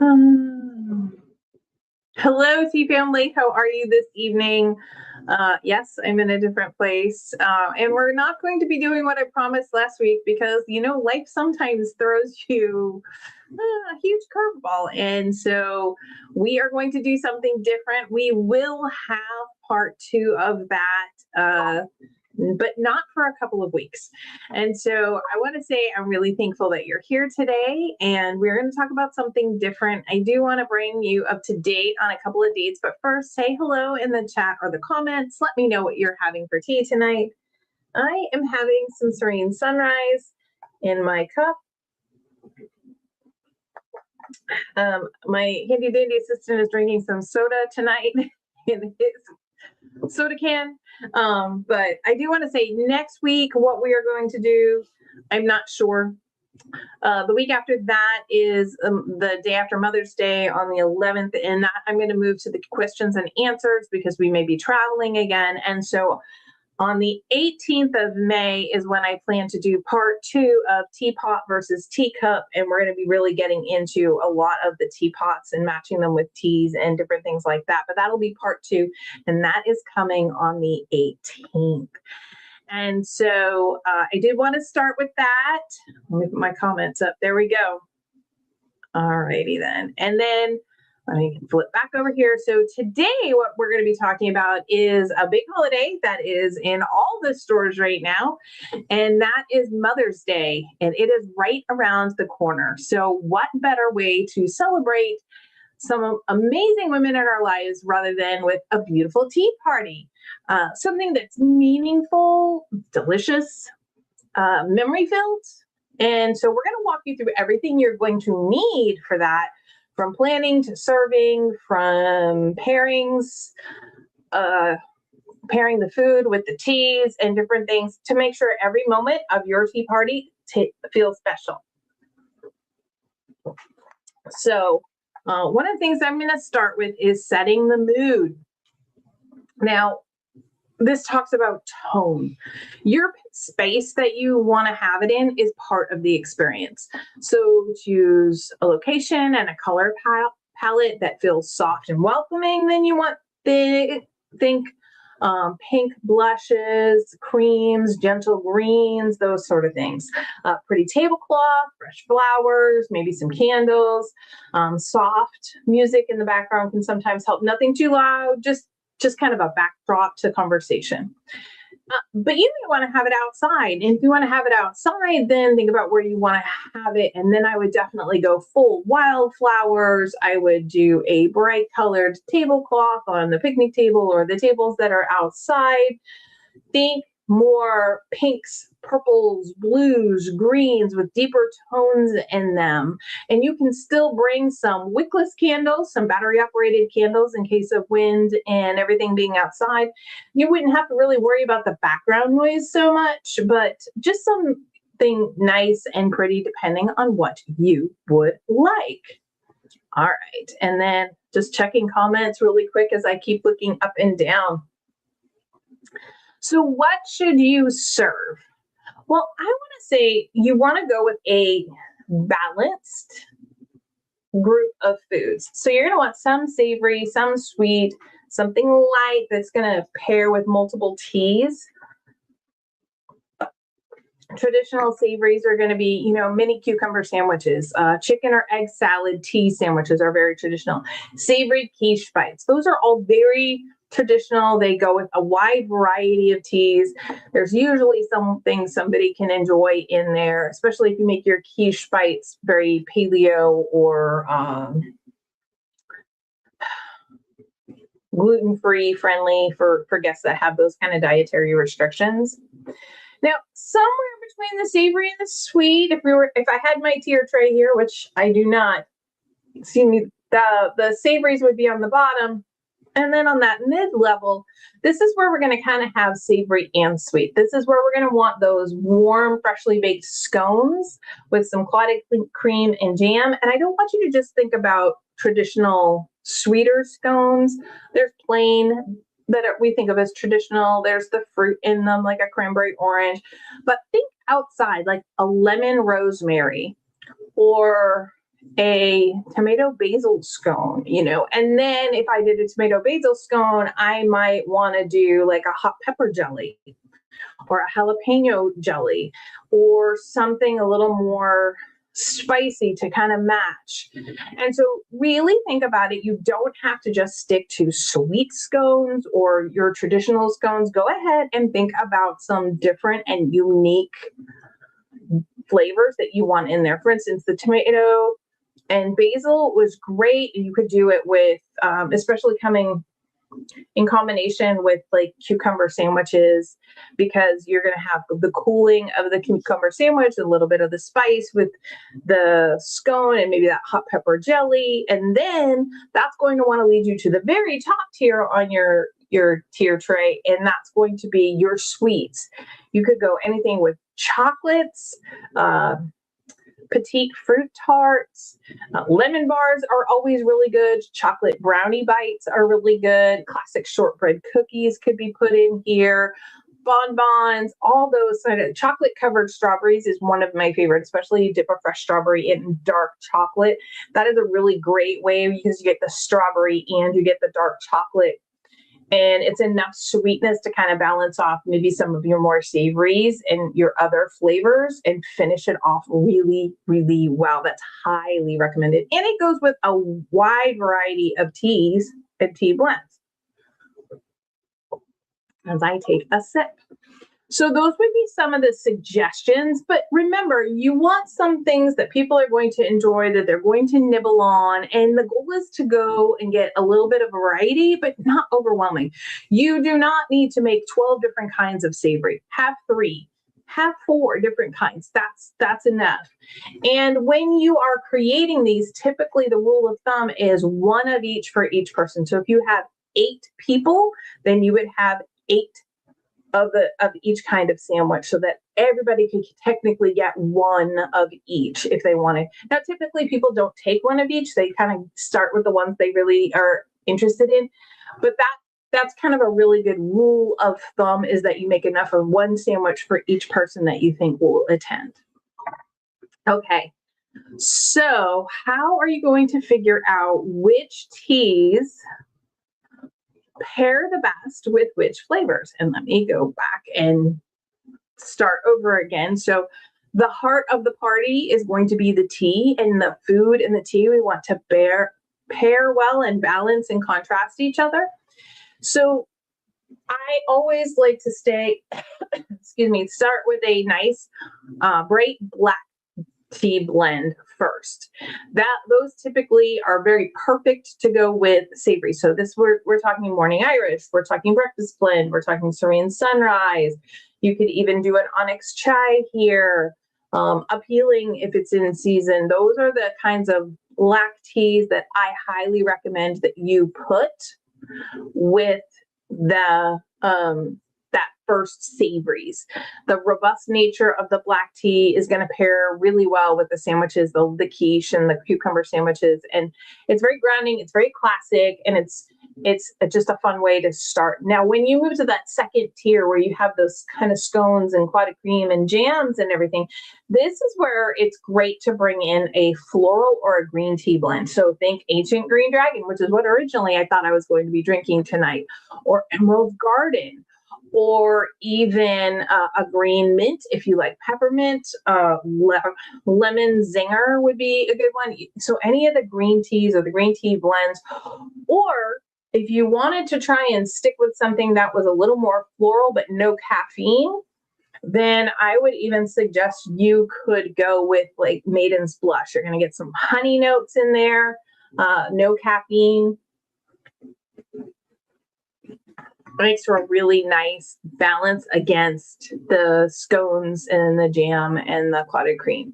Um, Hello, Tea Family. How are you this evening? Yes, I'm in a different place. And we're not going to be doing what I promised last week because, life sometimes throws you a huge curveball. And so we are going to do something different. We will have part two of that. But not for a couple of weeks. And so I want to say I'm really thankful that you're here today, and we're going to talk about something different. I do want to bring you up to date on a couple of dates, but first, say hello in the chat or the comments. Let me know what you're having for tea tonight. I am having some serene sunrise in my cup. My handy dandy assistant is drinking some soda tonight in his soda can. But I do want to say next week what we are going to do, I'm not sure. The week after that is the day after Mother's Day on the 11th, and that I'm going to move to the questions and answers because we may be traveling again. And so on the 18th of May is when I plan to do part two of teapot versus teacup. And we're going to be really getting into a lot of the teapots and matching them with teas and different things like that. But that'll be part two. And that is coming on the 18th. And so I did want to start with that. Let me put my comments up. There we go. All righty then. And then let me flip back over here. So today, what we're going to be talking about is a big holiday that is in all the stores right now, and that is Mother's Day, and it is right around the corner. So what better way to celebrate some amazing women in our lives rather than with a beautiful tea party? Something that's meaningful, delicious, memory-filled. And so we're going to walk you through everything you're going to need for that, from planning to serving, from pairings, pairing the food with the teas and different things to make sure every moment of your tea party feels special. So one of the things I'm going to start with is setting the mood. Now, this talks about tone. Your space that you want to have it in is part of the experience. So choose a location and a color palette that feels soft and welcoming. Then you want think pink blushes, creams, gentle greens, those sort of things. Pretty tablecloth, fresh flowers, maybe some candles, soft music in the background can sometimes help. Nothing too loud, just kind of a backdrop to conversation. But you may want to have it outside. And if you want to have it outside, then think about where you want to have it. And then I would definitely go full wildflowers. I would do a bright colored tablecloth on the picnic table or the tables that are outside. Think more pinks, purples, blues, greens with deeper tones in them. And you can still bring some wickless candles, some battery operated candles in case of wind and everything being outside. You wouldn't have to really worry about the background noise so much, but just something nice and pretty depending on what you would like. All right. And then just checking comments really quick as I keep looking up and down. So what should you serve? Well, I want to say you want to go with a balanced group of foods. So you're going to want some savory, some sweet, something light that's going to pair with multiple teas. Traditional savories are going to be, mini cucumber sandwiches, chicken or egg salad, tea sandwiches are very traditional. Savory quiche bites. Those are all very traditional. They go with a wide variety of teas. There's usually something somebody can enjoy in there, especially if you make your quiche bites very paleo or gluten-free friendly for guests that have those kind of dietary restrictions. Now, somewhere between the savory and the sweet, if I had my tier tray here, which I do not, the savories would be on the bottom. And then on that mid-level, this is where we're going to kind of have savory and sweet. This is where we're going to want those warm, freshly baked scones with some clotted cream and jam. And I don't want you to just think about traditional sweeter scones. There's plain that we think of as traditional. There's the fruit in them, like a cranberry orange. But think outside, like a lemon rosemary or a tomato basil scone, and then if I did a tomato basil scone, I might want to do like a hot pepper jelly or a jalapeno jelly or something a little more spicy to kind of match. And so really think about it. You don't have to just stick to sweet scones or your traditional scones. Go ahead and think about some different and unique flavors that you want in there. For instance, the tomato and basil was great. You could do it with, especially coming in combination with like cucumber sandwiches, because you're going to have the cooling of the cucumber sandwich, a little bit of the spice with the scone and maybe that hot pepper jelly. And then that's going to want to lead you to the very top tier on your tier tray. And that's going to be your sweets. You could go anything with chocolates, petite fruit tarts, lemon bars are always really good. Chocolate brownie bites are really good. Classic shortbread cookies could be put in here. Bonbons, all those kind of chocolate covered strawberries is one of my favorites, especially you dip a fresh strawberry in dark chocolate. That is a really great way because you get the strawberry and you get the dark chocolate. And it's enough sweetness to kind of balance off maybe some of your more savories and your other flavors and finish it off really, really well. That's highly recommended. And it goes with a wide variety of teas and tea blends. As I take a sip. So those would be some of the suggestions, but remember, you want some things that people are going to enjoy, that they're going to nibble on, and the goal is to go and get a little bit of variety, but not overwhelming. You do not need to make 12 different kinds of savory. Have 3, have 4 different kinds. That's enough. And when you are creating these, typically the rule of thumb is 1 of each for each person. So if you have 8 people, then you would have 8 of each kind of sandwich, so that everybody could technically get 1 of each if they wanted. Now, typically people don't take 1 of each. They kind of start with the ones they really are interested in. But that's kind of a really good rule of thumb, is that you make enough of 1 sandwich for each person that you think will attend. Okay. So how are you going to figure out which teas pair the best with which flavors? And let me go back and start over again. So the heart of the party is going to be the tea, and the food and the tea we want to pair well and balance and contrast each other. So I always like to start with a nice bright black tea blend first. Those typically are very perfect to go with savory. So we're talking morning Irish, we're talking breakfast blend, we're talking serene sunrise. You could even do an onyx chai here, appealing if it's in season. Those are the kinds of black teas that I highly recommend that you put with the that first savories. The robust nature of the black tea is going to pair really well with the sandwiches, the quiche and the cucumber sandwiches. And it's very grounding, it's very classic, and it's just a fun way to start. Now, when you move to that second tier where you have those kind of scones and clotted cream and jams and everything, this is where it's great to bring in a floral or a green tea blend. So think Ancient Green Dragon, which is what originally I thought I was going to be drinking tonight, or Emerald Garden, or even a green mint if you like peppermint. Lemon zinger would be a good one. So any of the green teas or the green tea blends, or if you wanted to try and stick with something that was a little more floral but no caffeine, then I would even suggest you could go with like Maiden's Blush. You're going to get some honey notes in there, no caffeine. Makes for a really nice balance against the scones and the jam and the clotted cream.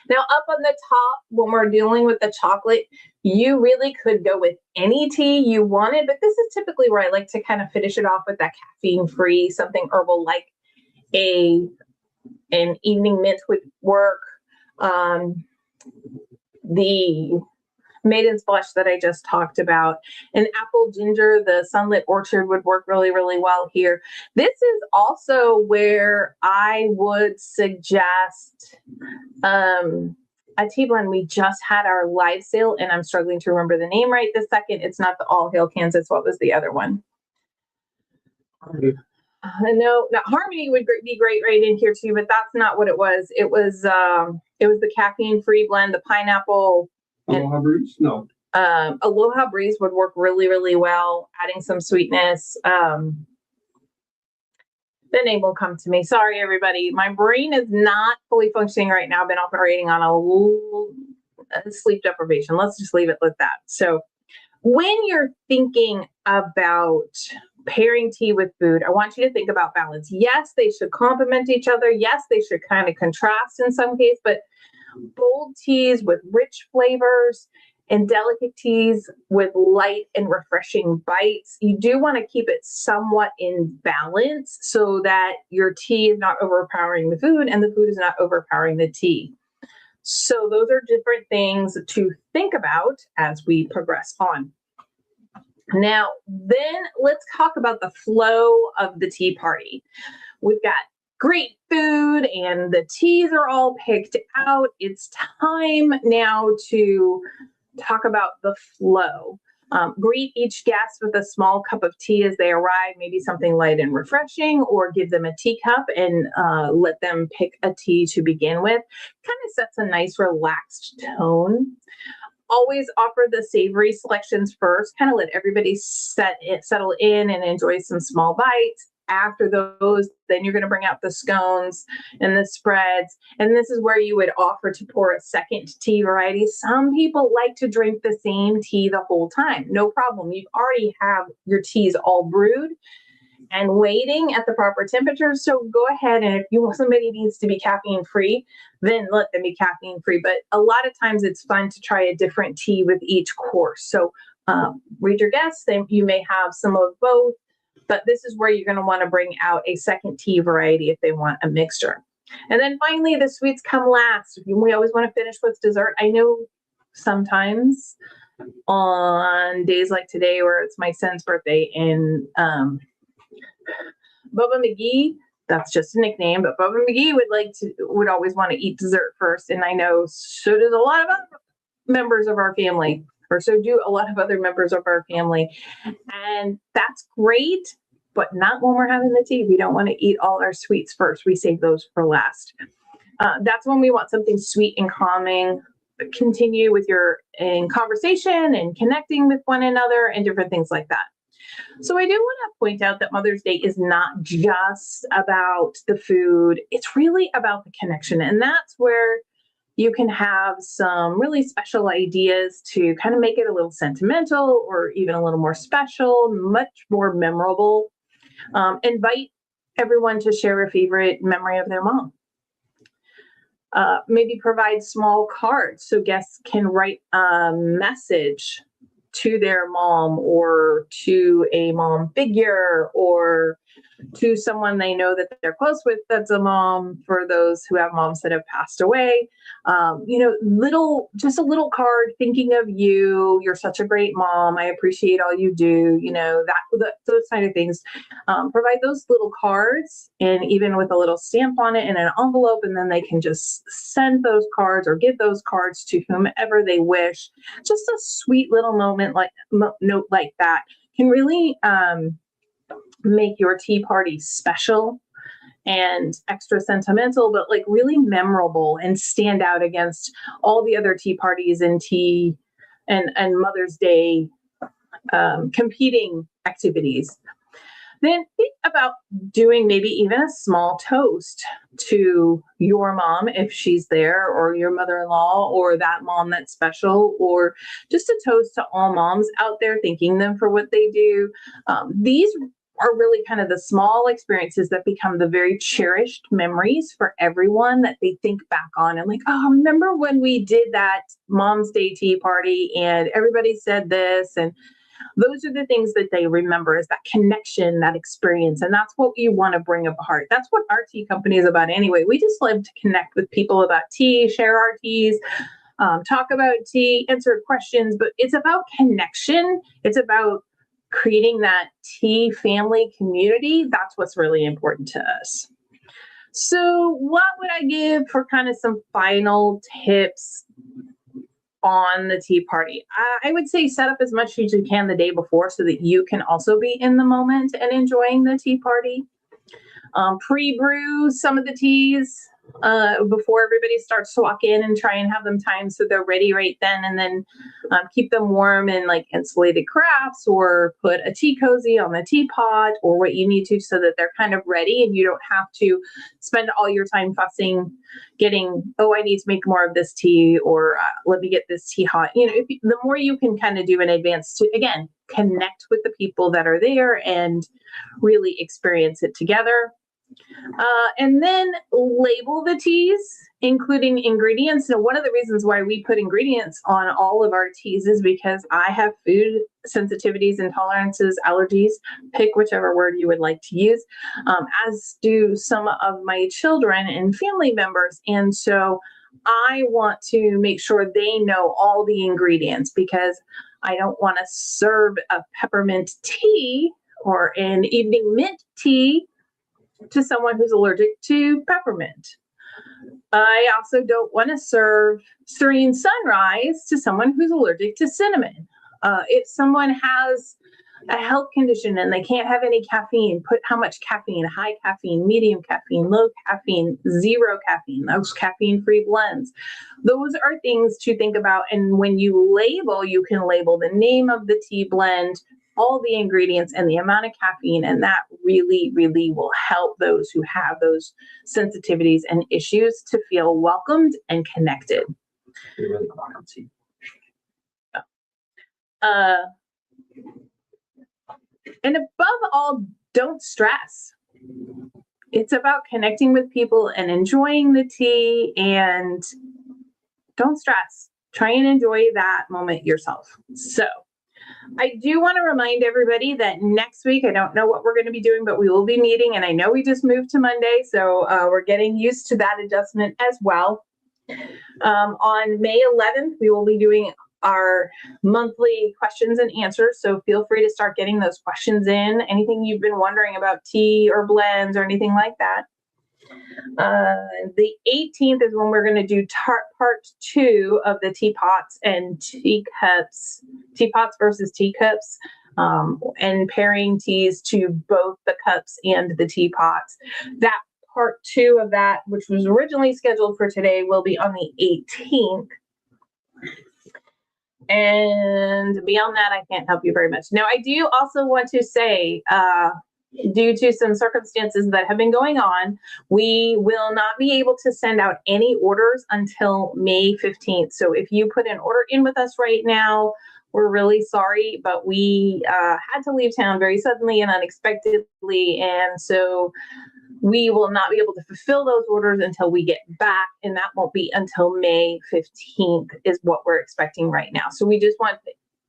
Now, up on the top, when we're dealing with the chocolate, you really could go with any tea you wanted, but this is typically where I like to kind of finish it off with that caffeine-free, something herbal like an evening mint would work. The Maiden's Blush that I just talked about, and apple ginger, the Sunlit Orchard would work really, really well here. This is also where I would suggest a a tea blend. We just had our live sale, and I'm struggling to remember the name right this second. It's not the All Hail Kansas. What was the other one? No, Harmony would be great right in here too, but that's not what it was. It was the caffeine-free blend, the pineapple. Aloha Breeze? No. Aloha Breeze would work really, really well, adding some sweetness. The name will come to me. Sorry, everybody. My brain is not fully functioning right now. I've been operating on a sleep deprivation. Let's just leave it like that. So when you're thinking about pairing tea with food, I want you to think about balance. Yes, they should complement each other. Yes, they should kind of contrast in some case, but bold teas with rich flavors and delicate teas with light and refreshing bites. You do want to keep it somewhat in balance so that your tea is not overpowering the food and the food is not overpowering the tea. So those are different things to think about as we progress on. Now, then let's talk about the flow of the tea party. We've got great food and the teas are all picked out. It's time now to talk about the flow. Greet each guest with a small cup of tea as they arrive, maybe something light and refreshing, or give them a teacup and let them pick a tea to begin with. Kind of sets a nice relaxed tone. Always offer the savory selections first, kind of let everybody settle in and enjoy some small bites. After those, then you're going to bring out the scones and the spreads. And this is where you would offer to pour a second tea variety. Some people like to drink the same tea the whole time. No problem. You already have your teas all brewed and waiting at the proper temperature. So go ahead, and if somebody needs to be caffeine free, then let them be caffeine free. But a lot of times it's fun to try a different tea with each course. So read your guests, then you may have some of both, but this is where you're going to want to bring out a second tea variety if they want a mixture. And then finally, the sweets come last. We always want to finish with dessert. I know sometimes on days like today where it's my son's birthday and Bubba McGee, that's just a nickname, but Bubba McGee would always want to eat dessert first. And I know so does a lot of other members of our family, or so do a lot of other members of our family. And that's great, but not when we're having the tea. We don't want to eat all our sweets first. We save those for last. That's when we want something sweet and calming. Continue with your conversation and connecting with one another and different things like that. So I do want to point out that Mother's Day is not just about the food. It's really about the connection. And that's where you can have some really special ideas to kind of make it a little sentimental or even a little more special, much more memorable. Invite everyone to share a favorite memory of their mom. Maybe provide small cards so guests can write a message to their mom or to a mom figure or to someone they know that they're close with that's a mom, for those who have moms that have passed away. Just a little card thinking of you. You're such a great mom. I appreciate all you do. Those kind of things. Provide those little cards, and even with a little stamp on it and an envelope, and then they can just send those cards or give those cards to whomever they wish. Just a sweet little note like that can really make your tea party special and extra sentimental, but like really memorable and stand out against all the other tea parties and tea and Mother's Day competing activities. Then think about doing maybe even a small toast to your mom if she's there, or your mother-in-law, or that mom that's special, or just a toast to all moms out there, thanking them for what they do. These are really kind of the small experiences that become the very cherished memories for everyone that they think back on and like, oh, remember when we did that Mom's Day tea party and everybody said this. And those are the things that they remember, is that connection, that experience. And that's what you want to bring apart. That's what our tea company is about anyway. We just love to connect with people about tea, share our teas, talk about tea, answer questions, but it's about connection. It's about creating that tea family community. That's what's really important to us. So what would I give for kind of some final tips on the tea party? I would say set up as much as you can the day before so that you can also be in the moment and enjoying the tea party. Pre-brew some of the teas before everybody starts to walk in and try and have them timed so they're ready right then, and then keep them warm in like insulated crafts, or put a tea cozy on the teapot or what you need to so that they're kind of ready and you don't have to spend all your time fussing getting, oh, I need to make more of this tea, or let me get this tea hot. The more you can kind of do in advance to, again, connect with the people that are there and really experience it together. And then label the teas, including ingredients. Now, one of the reasons why we put ingredients on all of our teas is because I have food sensitivities, intolerances, allergies, pick whichever word you would like to use, as do some of my children and family members. And so I want to make sure they know all the ingredients, because I don't want to serve a peppermint tea or an evening mint tea to someone who's allergic to peppermint. I also don't want to serve serene sunrise to someone who's allergic to cinnamon. If someone has a health condition and they can't have any caffeine, put how much caffeine: high caffeine, medium caffeine, low caffeine, zero caffeine, those caffeine-free blends. Those are things to think about. And when you label, you can label the name of the tea blend, all the ingredients, and the amount of caffeine, and that really, really will help those who have those sensitivities and issues to feel welcomed and connected. And above all, don't stress. It's about connecting with people and enjoying the tea, and don't stress. Try and enjoy that moment yourself. So I do want to remind everybody that next week, I don't know what we're going to be doing, but we will be meeting. And I know we just moved to Monday, so we're getting used to that adjustment as well. On May 11th, we will be doing our monthly questions and answers. So feel free to start getting those questions in. Anything you've been wondering about tea or blends or anything like that. The 18th is when we're going to do part 2 of the teapots and teacups, teapots versus teacups, and pairing teas to both the cups and the teapots. That part 2 of that, which was originally scheduled for today, will be on the 18th. And beyond that, I can't help you very much. Now, I do also want to say, due to some circumstances that have been going on, we will not be able to send out any orders until May 15th. So if you put an order in with us right now, we're really sorry, but we had to leave town very suddenly and unexpectedly. And so we will not be able to fulfill those orders until we get back. And that won't be until May 15th is what we're expecting right now. So we just want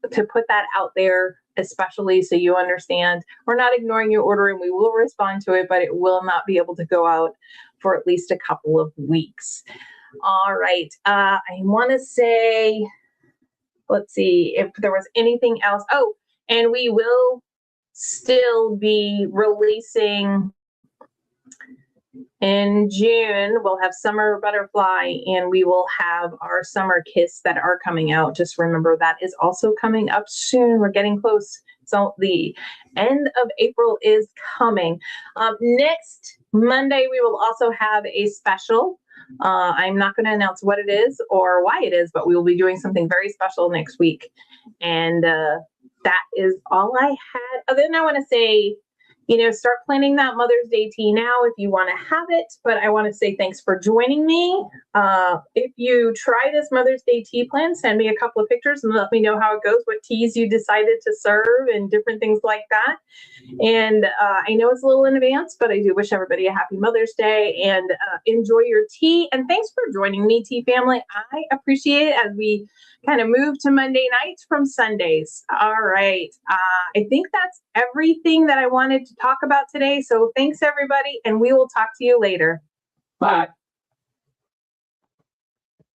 to put that out there, especially so you understand we're not ignoring your order and we will respond to it, but it will not be able to go out for at least a couple of weeks. All right. I want to say, let's see if there was anything else. Oh, and we will still be releasing in June. We'll have Summer Butterfly, and we will have our Summer Kiss that are coming out. Just remember that is also coming up soon. We're getting close. So the end of April is coming. Next Monday, we will also have a special. I'm not going to announce what it is or why it is, but we will be doing something very special next week. And that is all I had. Other than I want to say, start planning that Mother's Day tea now if you want to have it. But I want to say thanks for joining me. If you try this Mother's Day tea plan, send me a couple of pictures and let me know how it goes, what teas you decided to serve and different things like that. And I know it's a little in advance, but I do wish everybody a happy Mother's Day, and enjoy your tea. And thanks for joining me, tea family. I appreciate it as we kind of move to Monday nights from Sundays. All right. I think that's everything that I wanted to talk about today. So thanks, everybody, and we will talk to you later. Bye.